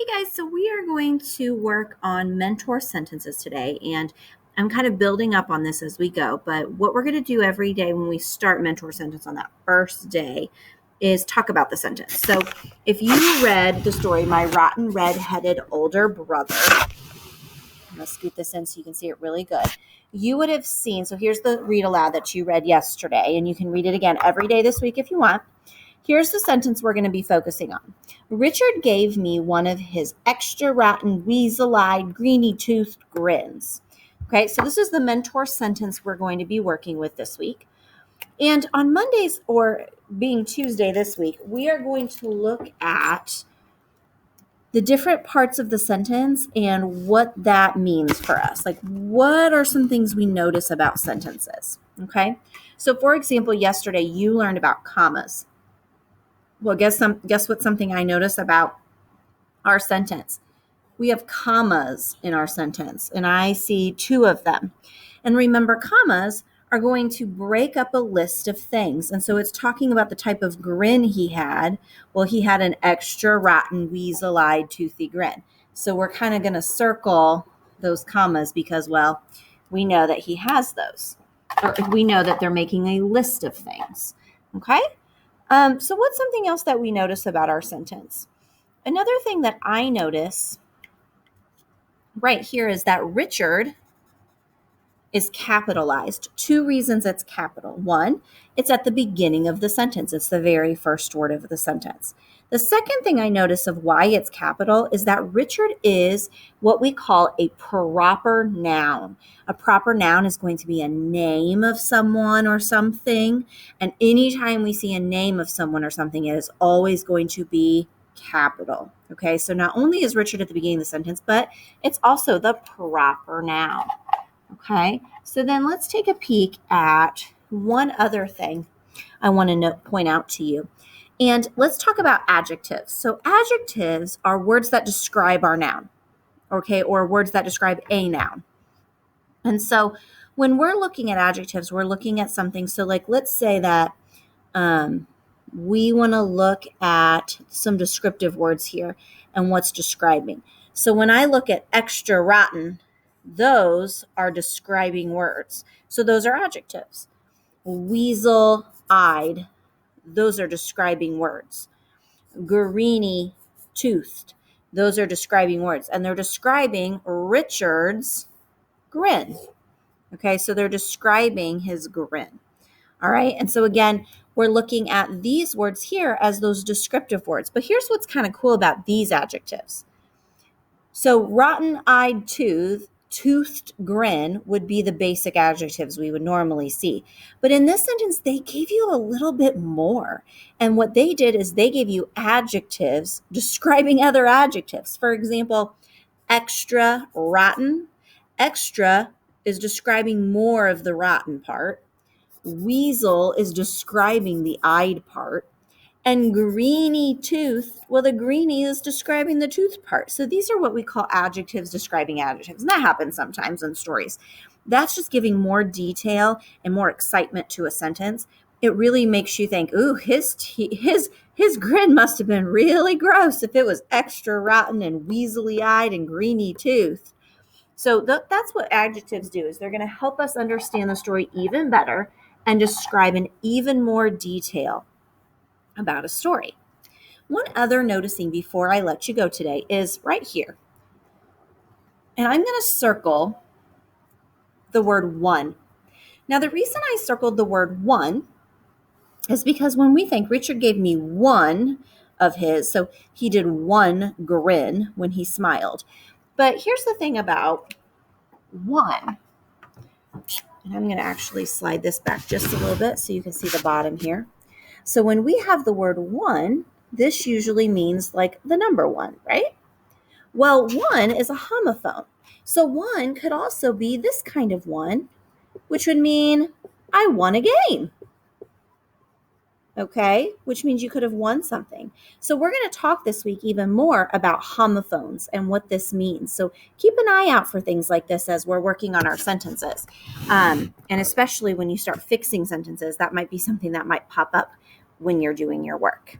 Hey guys, so we are going to work on mentor sentences today, and I'm kind of building up on this as we go. But what we're going to do every day when we start mentor sentence on that first day is talk about the sentence. So if you read the story, My Rotten Red-Headed Older Brother, I'm going to scoot this in so you can see it really good. You would have seen, so here's the read aloud that you read yesterday, and you can read it again every day this week if you want. Here's the sentence we're going to be focusing on. Richard gave me one of his extra rotten, weasel-eyed, greeny-toothed grins. Okay, so this is the mentor sentence we're going to be working with this week. And on Mondays, or being Tuesday this week, we are going to look at the different parts of the sentence and what that means for us. Like, what are some things we notice about sentences? Okay, so for example, yesterday you learned about commas. Well, guess what something I notice about our sentence? We have commas in our sentence, and I see two of them. And remember, commas are going to break up a list of things. And so it's talking about the type of grin he had. Well, he had an extra rotten, weasel-eyed, toothy grin. So we're kind of going to circle those commas because, well, we know that he has those. Or we know that they're making a list of things. Okay? So what's something else that we notice about our sentence? Another thing that I notice right here is that Richard is capitalized. Two reasons it's capital. One, it's at the beginning of the sentence. It's the very first word of the sentence. The second thing I notice of why it's capital is that Richard is what we call a proper noun. A proper noun is going to be a name of someone or something. And anytime we see a name of someone or something, it is always going to be capital. Okay, so not only is Richard at the beginning of the sentence, but it's also the proper noun. Okay, so then let's take a peek at one other thing I want to point out to you. And let's talk about adjectives. So adjectives are words that describe our noun, okay, or words that describe a noun. And so when we're looking at adjectives, we're looking at something. So like, let's say that we want to look at some descriptive words here and what's describing. So when I look at extra rotten, those are describing words. So those are adjectives. Weasel-eyed, those are describing words. Greeny-toothed, those are describing words. And they're describing Richard's grin. Okay, so they're describing his grin. All right, and so again, we're looking at these words here as those descriptive words. But here's what's kind of cool about these adjectives. So rotten-eyed toothed grin would be the basic adjectives we would normally see. But in this sentence, they gave you a little bit more. And what they did is they gave you adjectives describing other adjectives. For example, extra rotten. Extra is describing more of the rotten part. Weasel is describing the eyed part. And greeny tooth, well, the greeny is describing the tooth part. So these are what we call adjectives describing adjectives. And that happens sometimes in stories. That's just giving more detail and more excitement to a sentence. It really makes you think, ooh, his grin must have been really gross if it was extra rotten and weaselly-eyed and greeny toothed. So that's what adjectives do, is they're going to help us understand the story even better and describe in even more detail about a story. One other noticing before I let you go today is right here. And I'm going to circle the word one. Now, the reason I circled the word one is because when we think Richard gave me one of his, so he did one grin when he smiled. But here's the thing about one. And I'm going to actually slide this back just a little bit so you can see the bottom here. So when we have the word one, this usually means like the number one, right? Well, one is a homophone. So one could also be this kind of one, which would mean I won a game. Okay, which means you could have won something. So we're going to talk this week even more about homophones and what this means. So keep an eye out for things like this as we're working on our sentences. And especially when you start fixing sentences, that might be something that might pop up when you're doing your work.